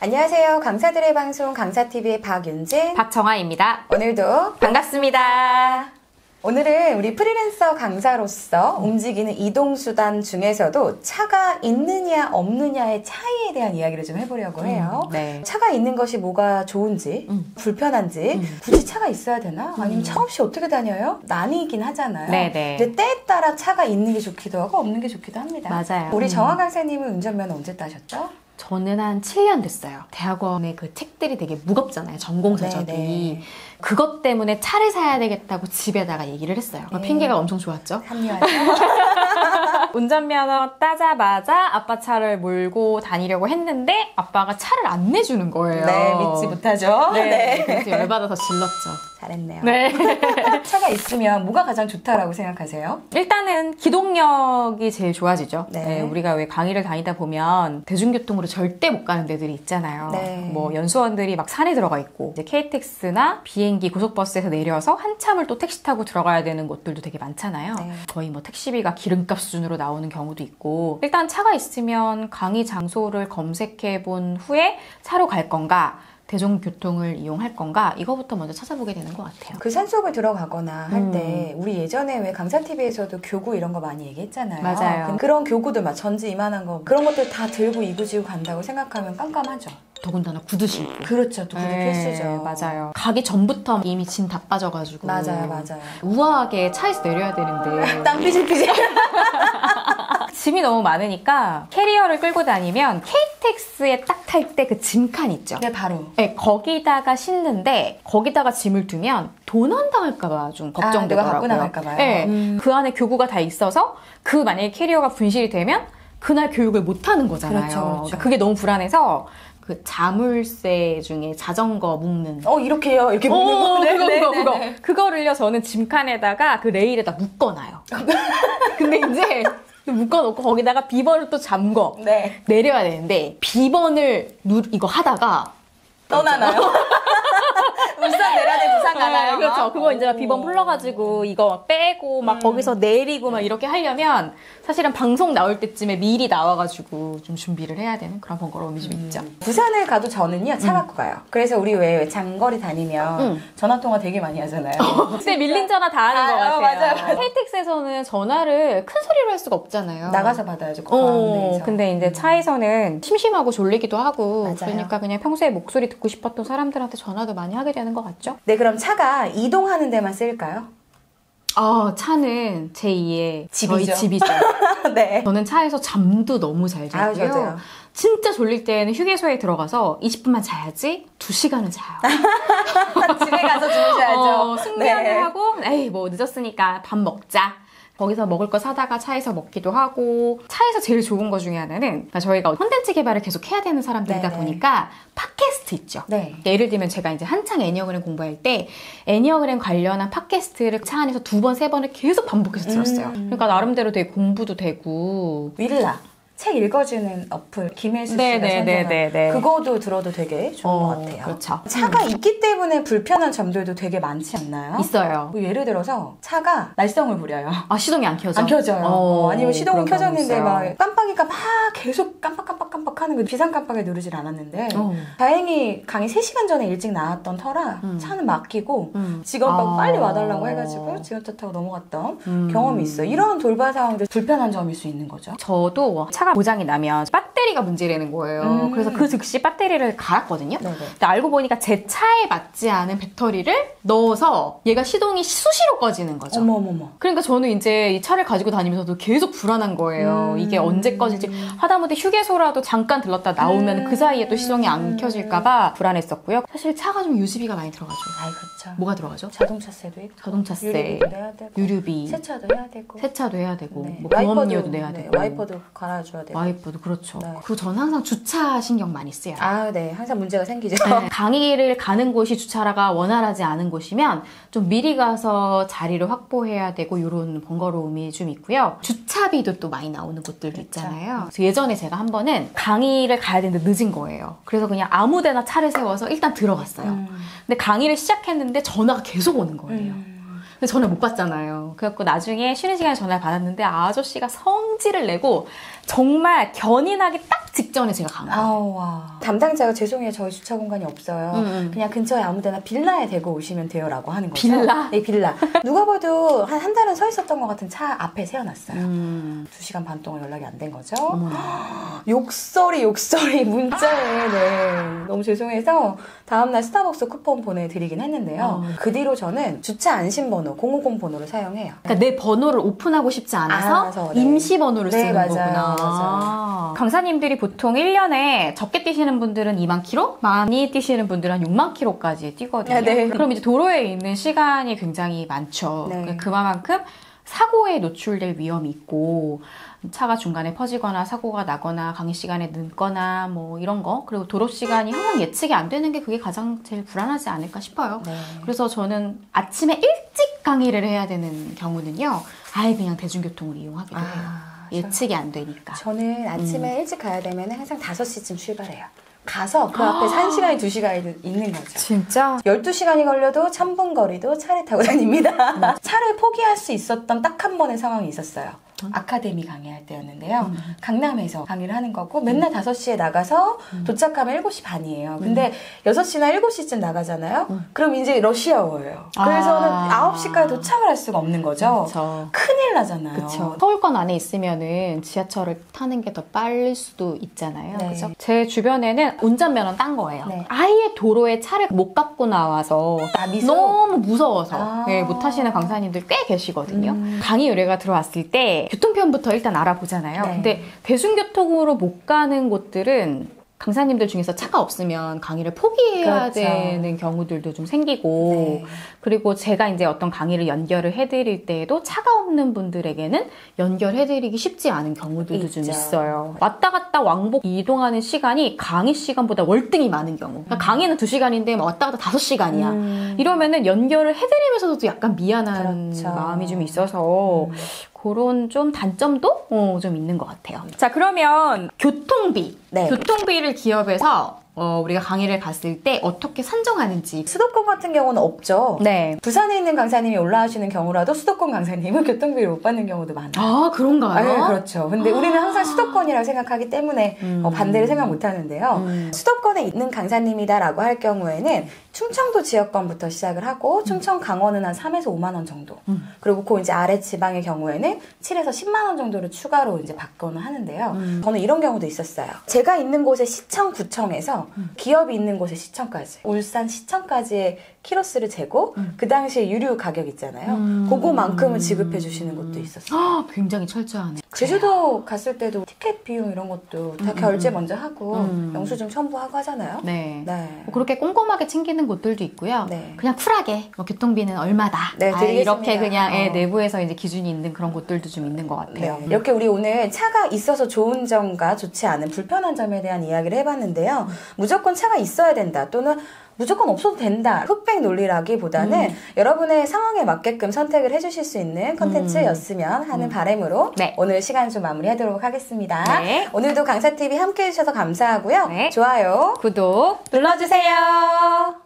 안녕하세요. 강사들의 방송 강사TV의 박윤진, 박정아입니다. 오늘도 반갑습니다. 오늘은 우리 프리랜서 강사로서 움직이는 이동수단 중에서도 차가 있느냐 없느냐의 차이에 대한 이야기를 좀 해보려고 해요. 네. 차가 있는 것이 뭐가 좋은지, 불편한지, 굳이 차가 있어야 되나? 아니면 차 없이 어떻게 다녀요? 나뉘긴 하잖아요. 네네. 근데 때에 따라 차가 있는 게 좋기도 하고 없는 게 좋기도 합니다. 맞아요. 우리 정아 강사님은 운전면허 언제 따셨죠? 저는 한 7년 됐어요. 대학원의 그 책들이 되게 무겁잖아요. 전공서적이. 네네. 그것 때문에 차를 사야 되겠다고 집에다가 얘기를 했어요. 네. 핑계가 엄청 좋았죠. 합리화죠. 운전면허 따자마자 아빠 차를 몰고 다니려고 했는데 아빠가 차를 안 내주는 거예요. 네, 믿지 못하죠. 네. 그래서 열받아서 질렀죠. 잘했네요. 네. 차가 있으면 뭐가 가장 좋다라고 생각하세요? 일단은 기동력이 제일 좋아지죠. 네. 네, 우리가 왜 강의를 다니다 보면 대중교통으로 절대 못 가는 데들이 있잖아요. 네. 뭐 연수원들이 막 산에 들어가 있고 이제 KTX나 비행기, 고속버스에서 내려서 한참을 또 택시 타고 들어가야 되는 곳들도 되게 많잖아요. 네. 거의 뭐 택시비가 기름값 수준으로 나오는 경우도 있고 일단 차가 있으면 강의 장소를 검색해 본 후에 차로 갈 건가 대중교통을 이용할 건가 이거부터 먼저 찾아보게 되는 것 같아요. 그 산속을 들어가거나 할 때 우리 예전에 왜 강사TV에서도 교구 이런 거 많이 얘기했잖아요. 맞아요. 그런 교구들 막 전지 이만한 거 그런 것들 다 들고 이구지구 간다고 생각하면 깜깜하죠. 더군다나 구두 신고. 그렇죠. 또 그게 필수죠. 맞아요. 가기 전부터 이미 진 다 빠져가지고. 맞아요. 우아하게 차에서 내려야 되는데. 땀 삐질삐질. 짐이 너무 많으니까 캐리어를 끌고 다니면 KTX에 딱 탈 때 그 짐칸 있죠? 네, 바로. 네, 거기다가 싣는데 거기다가 짐을 두면 도난당할까봐 좀 걱정되더라고요. 누가 갖고 나갈까봐요. 네, 그 안에 교구가 다 있어서 그 만약에 캐리어가 분실이 되면 그날 교육을 못 하는 거잖아요. 그렇죠. 그러니까 그게 너무 불안해서 그 자물쇠 중에 자전거 묶는 이렇게요. 이렇게 묶는 거. 그거를요 저는 짐칸에다가 그 레일에다 묶어놔요. 근데 이제 묶어놓고 거기다가 비번을 또 잠궈 네. 내려야 되는데 비번을 이거 하다가 떠나나요? 울산 내려야 돼, 부산 가나요? 그렇죠. 그거 이제 비번 풀러가지고 이거 막 빼고 막 거기서 내리고 막 이렇게 하려면 사실은 방송 나올 때쯤에 미리 나와가지고 좀 준비를 해야 되는 그런 번거로움이 좀 있죠. 부산을 가도 저는요 차 갖고 가요. 그래서 우리 왜 장거리 다니면 전화 통화 되게 많이 하잖아요. 근데 밀린 전화 다 하는 것 같아요. 맞아요. KTX에서는 전화를 큰 소리로 할 수가 없잖아요. 나가서 받아야죠. 가운데에서. 근데 이제 차에서는 심심하고 졸리기도 하고 맞아요. 그러니까 그냥 평소에 목소리 듣고 싶었던 사람들한테 전화도 많이 하게 되는 것 같죠? 네, 그럼 차가 이동하는 데만 쓰일까요? 차는 제2의 집이죠. 저희 집이죠. 네. 저는 차에서 잠도 너무 잘 아유, 자고요. 저도요. 진짜 졸릴 때는 휴게소에 들어가서 20분만 자야지 2시간은 자요. 집에 가서 주무셔야죠. 숙면을 네. 하고 에이 뭐 늦었으니까 밥 먹자. 거기서 먹을 거 사다가 차에서 먹기도 하고 차에서 제일 좋은 거 중에 하나는 그러니까 저희가 콘텐츠 개발을 계속 해야 되는 사람들이다 네네. 보니까 팟캐스트 있죠. 네. 예를 들면 제가 이제 한창 애니어그램 공부할 때 애니어그램 관련한 팟캐스트를 차 안에서 2번, 3번을 계속 반복해서 들었어요. 그러니까 나름대로 되게 공부도 되고 윌라. 책 읽어주는 어플 김혜수 씨가 네네네네네. 그거도 들어도 되게 좋은 것 같아요. 그렇죠. 차가 있기 때문에 불편한 점들도 되게 많지 않나요? 있어요. 뭐 예를 들어서 차가 날성을 부려요. 시동이 안 켜져. 안 켜져요. 아니면 시동은 그런 경우 켜졌는데 있어요. 막 깜빡이가 막 계속 깜빡깜빡깜빡 하는 거 비상 깜빡이 누르질 않았는데 다행히 강의 3시간 전에 일찍 나왔던 터라 차는 맡기고 직원하고 빨리 와달라고 해가지고 직원차 타고 넘어갔던 경험이 있어요. 이런 돌발 상황들 불편한 점일 수 있는 거죠. 저도 차가 고장이 나면 배터리가 문제라는 거예요. 그래서 그 즉시 배터리를 갈았거든요. 네네. 근데 알고 보니까 제 차에 맞지 않은 배터리를 넣어서 얘가 시동이 수시로 꺼지는 거죠. 어머머머. 그러니까 저는 이제 이 차를 가지고 다니면서도 계속 불안한 거예요. 이게 언제 꺼질지. 하다못해 휴게소라도 잠깐 들렀다 나오면 그 사이에 또 시동이 안 켜질까봐 불안했었고요. 사실 차가 좀 유지비가 많이 들어가죠. 아이, 그렇죠. 뭐가 들어가죠? 자동차세도 있고 자동차세, 유류비도 내야 되고 유류비, 세차도 해야 되고 세차도 해야 되고 네. 뭐 보험료도 내야 네. 되고 와이퍼도 갈아줘야 되고 와이퍼도 그렇죠. 네. 그리고 저는 항상 주차 신경 많이 써요. 네. 항상 문제가 생기죠. 네, 강의를 가는 곳이 주차가 원활하지 않은 곳이면 좀 미리 가서 자리를 확보해야 되고 이런 번거로움이 좀 있고요. 주차비도 또 많이 나오는 곳들도 있잖아요. 그래서 예전에 제가 한 번은 강의를 가야 되는데 늦은 거예요. 그래서 그냥 아무 데나 차를 세워서 일단 들어갔어요. 근데 강의를 시작했는데 전화가 계속 오는 거예요. 근데 전화 못 받잖아요. 그래갖고 나중에 쉬는 시간에 전화를 받았는데 아저씨가 성질을 내고 정말 견인하기 딱 직전에 제가 간 거예요. 와. 담당자가 죄송해요. 저희 주차 공간이 없어요. 그냥 근처에 아무데나 빌라에 대고 오시면 돼요. 라고 하는 거죠. 빌라? 네, 빌라. 누가 봐도 한 달은 서 있었던 것 같은 차 앞에 세워놨어요. 2시간 반 동안 연락이 안 된 거죠. 욕설이 문자에 네. 너무 죄송해서 다음날 스타벅스 쿠폰 보내드리긴 했는데요. 그 뒤로 저는 주차 안심번호 050 번호를 사용해요. 그러니까 내 번호를 오픈하고 싶지 않아서 네. 임시 번호를 쓰는 맞아요. 거구나. 맞아요. 강사님들이 보통 1년에 적게 뛰시는 분들은 2만 킬로, 많이 뛰시는 분들은 한 6만 킬로까지 뛰거든요. 네. 그럼 이제 도로에 있는 시간이 굉장히 많죠. 네. 그만큼 사고에 노출될 위험이 있고 차가 중간에 퍼지거나 사고가 나거나 강의 시간에 늦거나 뭐 이런 거, 그리고 도로 시간이 항상 예측이 안 되는 게 그게 가장 제일 불안하지 않을까 싶어요. 네. 그래서 저는 아침에 일찍 강의를 해야 되는 경우는요, 아예 그냥 대중교통을 이용하기도 해요. 예측이 안 되니까. 저는 아침에 일찍 가야 되면 항상 5시쯤 출발해요. 가서 그 앞에 1시간이 2시간이 있는 거죠. 진짜? 12시간이 걸려도 3분 거리도 차를 타고 다닙니다. 차를 포기할 수 있었던 딱 한 번의 상황이 있었어요. 아카데미 강의할 때였는데요. 강남에서 강의를 하는 거고 맨날 5시에 나가서 도착하면 7시 반이에요. 근데 6시나 7시쯤 나가잖아요. 그럼 이제 러시아워예요. 그래서는 9시까지 도착을 할 수가 없는 거죠. 그쵸. 큰일 나잖아요. 그쵸. 서울권 안에 있으면은 지하철을 타는 게 더 빠를 수도 있잖아요. 네. 그죠? 제 주변에는 운전면허 딴 거예요. 네. 아예 도로에 차를 못 갖고 나와서 미소? 너무 무서워서 네, 못 하시는 강사님들 꽤 계시거든요. 강의 의뢰가 들어왔을 때 교통편부터 일단 알아보잖아요. 네. 근데 대중교통으로 못 가는 곳들은 강사님들 중에서 차가 없으면 강의를 포기해야 그렇죠. 되는 경우들도 좀 생기고, 네. 그리고 제가 이제 어떤 강의를 연결을 해드릴 때에도 차가 없는 분들에게는 연결해드리기 쉽지 않은 경우들도 좀 있죠. 있어요. 왔다 갔다 왕복 이동하는 시간이 강의 시간보다 월등히 많은 경우. 그러니까 강의는 2시간인데 왔다 갔다 5시간이야. 이러면은 연결을 해드리면서도 약간 미안한 그렇죠. 마음이 좀 있어서 그런 좀 단점도 좀 있는 것 같아요. 자, 그러면 교통비. 네. 교통비를 기업에서 우리가 강의를 갔을 때 어떻게 산정하는지. 수도권 같은 경우는 없죠. 네. 부산에 있는 강사님이 올라가시는 경우라도 수도권 강사님은 교통비를 못 받는 경우도 많아요. 아, 그런가요? 네, 그렇죠. 근데 우리는 항상 수도권이라고 생각하기 때문에 반대를 생각 못 하는데요. 수도권에 있는 강사님이다라고 할 경우에는 충청도 지역권부터 시작을 하고 충청 강원은 한 3에서 5만 원 정도. 그리고 그 이제 아래 지방의 경우에는 7에서 10만 원 정도를 추가로 이제 받거나 하는데요. 저는 이런 경우도 있었어요. 제가 있는 곳의 시청 구청에서 기업이 있는 곳의 시청까지, 울산 시청까지의 키로수를 재고 그 당시에 유류 가격 있잖아요. 그거만큼을 지급해 주시는 곳도 있었어요. 굉장히 철저하네. 제주도 갔을 때도 티켓 비용 이런 것도 다 결제 먼저 하고 영수증 첨부하고 하잖아요. 네. 네. 뭐 그렇게 꼼꼼하게 챙기는 곳들도 있고요. 네. 그냥 쿨하게 교통비는 얼마다. 네, 드리겠습니다. 이렇게 그냥 내부에서 이제 기준이 있는 그런 곳들도 좀 있는 것 같아요. 네. 이렇게 우리 오늘 차가 있어서 좋은 점과 좋지 않은 불편한 점에 대한 이야기를 해봤는데요. 무조건 차가 있어야 된다 또는 무조건 없어도 된다. 흑백 논리라기보다는 여러분의 상황에 맞게끔 선택을 해주실 수 있는 컨텐츠였으면 하는 바람으로 네. 오늘 시간 좀 마무리하도록 하겠습니다. 네. 오늘도 강사TV 함께해 주셔서 감사하고요. 네. 좋아요, 구독 눌러주세요.